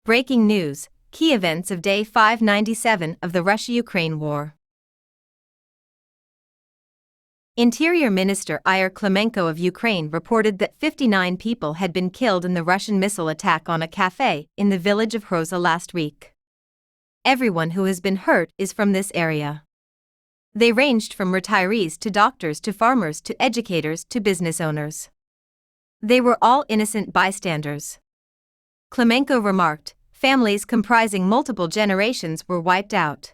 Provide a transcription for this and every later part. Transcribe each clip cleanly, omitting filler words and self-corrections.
Breaking news, key events of day 597 of the Russia-Ukraine war. Interior Minister Ihor Klimenko of Ukraine reported that 59 people had been killed in the Russian missile attack on a cafe in the village of Hroza last week. Everyone who has been hurt is from this area. They ranged from retirees to doctors to farmers to educators to business owners. They were all innocent bystanders. Klimenko remarked, families comprising multiple generations were wiped out.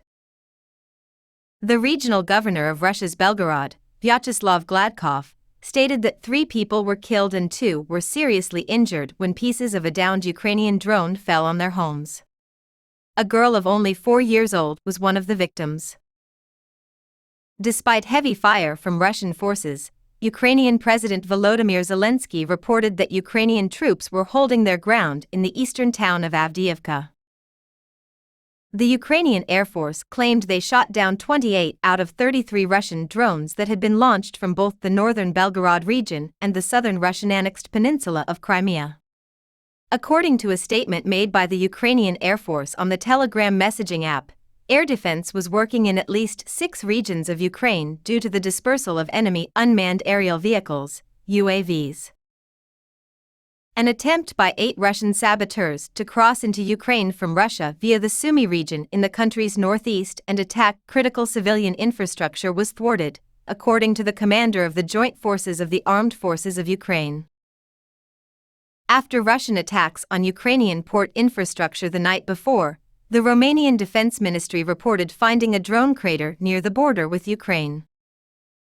The regional governor of Russia's Belgorod, Vyacheslav Gladkov, stated that 3 people were killed and 2 were seriously injured when pieces of a downed Ukrainian drone fell on their homes. A girl of only 4 years old was one of the victims. Despite heavy fire from Russian forces, Ukrainian President Volodymyr Zelensky reported that Ukrainian troops were holding their ground in the eastern town of Avdiivka. The Ukrainian Air Force claimed they shot down 28 out of 33 Russian drones that had been launched from both the northern Belgorod region and the southern Russian-annexed peninsula of Crimea. According to a statement made by the Ukrainian Air Force on the Telegram messaging app, air defense was working in at least 6 regions of Ukraine due to the dispersal of enemy unmanned aerial vehicles, UAVs. An attempt by 8 Russian saboteurs to cross into Ukraine from Russia via the Sumy region in the country's northeast and attack critical civilian infrastructure was thwarted, according to the commander of the Joint Forces of the Armed Forces of Ukraine. After Russian attacks on Ukrainian port infrastructure the night before, the Romanian Defense Ministry reported finding a drone crater near the border with Ukraine.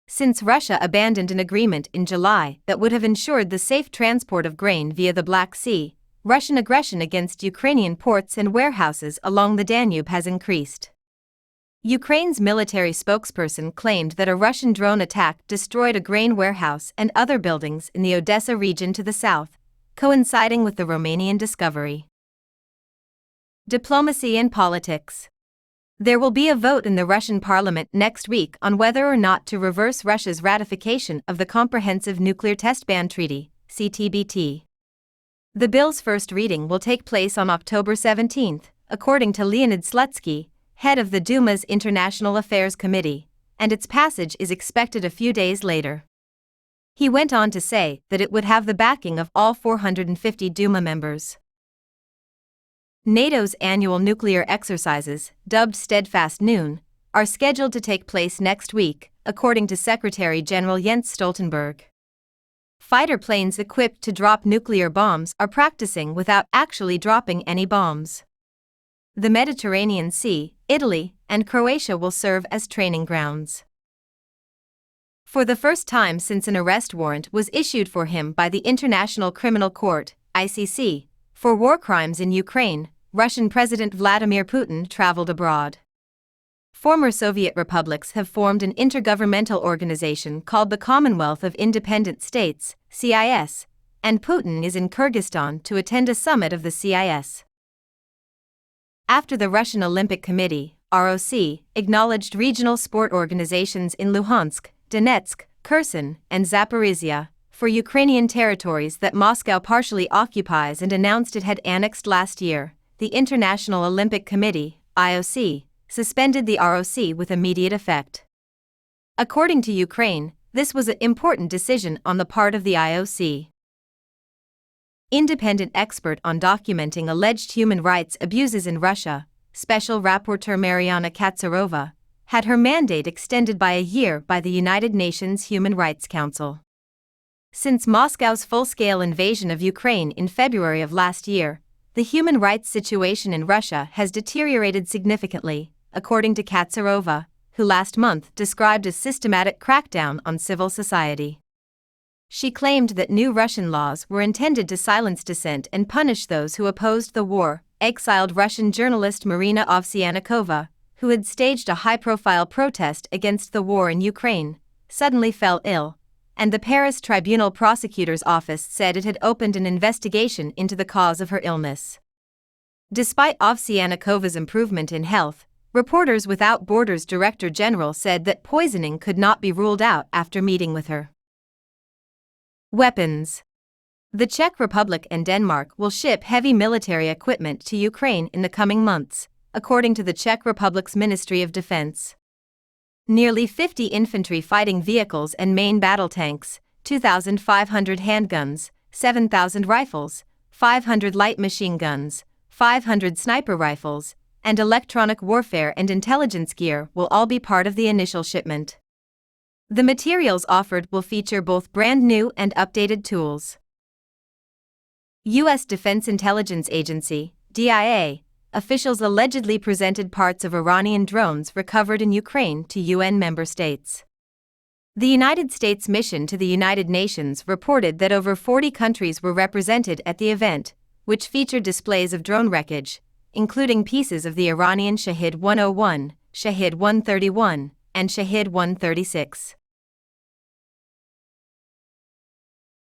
Since Russia abandoned an agreement in July that would have ensured the safe transport of grain via the Black Sea, Russian aggression against Ukrainian ports and warehouses along the Danube has increased. Ukraine's military spokesperson claimed that a Russian drone attack destroyed a grain warehouse and other buildings in the Odessa region to the south, coinciding with the Romanian discovery. Diplomacy and politics. There will be a vote in the Russian parliament next week on whether or not to reverse Russia's ratification of the Comprehensive Nuclear Test Ban Treaty, CTBT. The bill's first reading will take place on October 17, according to Leonid Slutsky, head of the Duma's International Affairs Committee, and its passage is expected a few days later. He went on to say that it would have the backing of all 450 Duma members. NATO's annual nuclear exercises, dubbed Steadfast Noon, are scheduled to take place next week, according to Secretary General Jens Stoltenberg. Fighter planes equipped to drop nuclear bombs are practicing without actually dropping any bombs. The Mediterranean Sea, Italy, and Croatia will serve as training grounds. For the first time since an arrest warrant was issued for him by the International Criminal Court, ICC, for war crimes in Ukraine, Russian President Vladimir Putin traveled abroad. Former Soviet republics have formed an intergovernmental organization called the Commonwealth of Independent States, CIS, and Putin is in Kyrgyzstan to attend a summit of the CIS. After the Russian Olympic Committee, ROC, acknowledged regional sport organizations in Luhansk, Donetsk, Kherson, and Zaporizhia for Ukrainian territories that Moscow partially occupies and announced it had annexed last year, the International Olympic Committee, IOC, suspended the ROC with immediate effect. According to Ukraine, this was an important decision on the part of the IOC. Independent expert on documenting alleged human rights abuses in Russia, Special Rapporteur Mariana Katsarova, had her mandate extended by a year by the United Nations Human Rights Council. Since Moscow's full-scale invasion of Ukraine in February of last year, the human rights situation in Russia has deteriorated significantly, according to Katsarova, who last month described a systematic crackdown on civil society. She claimed that new Russian laws were intended to silence dissent and punish those who opposed the war. Exiled Russian journalist Marina Ovsyannikova, who had staged a high-profile protest against the war in Ukraine, suddenly fell ill, and the Paris Tribunal prosecutor's office said it had opened an investigation into the cause of her illness. Despite Ovsyanikova's improvement in health, Reporters Without Borders Director General said that poisoning could not be ruled out after meeting with her. Weapons. The Czech Republic and Denmark will ship heavy military equipment to Ukraine in the coming months, according to the Czech Republic's Ministry of Defense. Nearly 50 infantry fighting vehicles and main battle tanks, 2,500 handguns, 7,000 rifles, 500 light machine guns, 500 sniper rifles, and electronic warfare and intelligence gear will all be part of the initial shipment. The materials offered will feature both brand new and updated tools. U.S. Defense Intelligence Agency, DIA, officials allegedly presented parts of Iranian drones recovered in Ukraine to UN member states. The United States mission to the United Nations reported that over 40 countries were represented at the event, which featured displays of drone wreckage, including pieces of the Iranian Shahed 101, Shahed 131, and Shahed 136.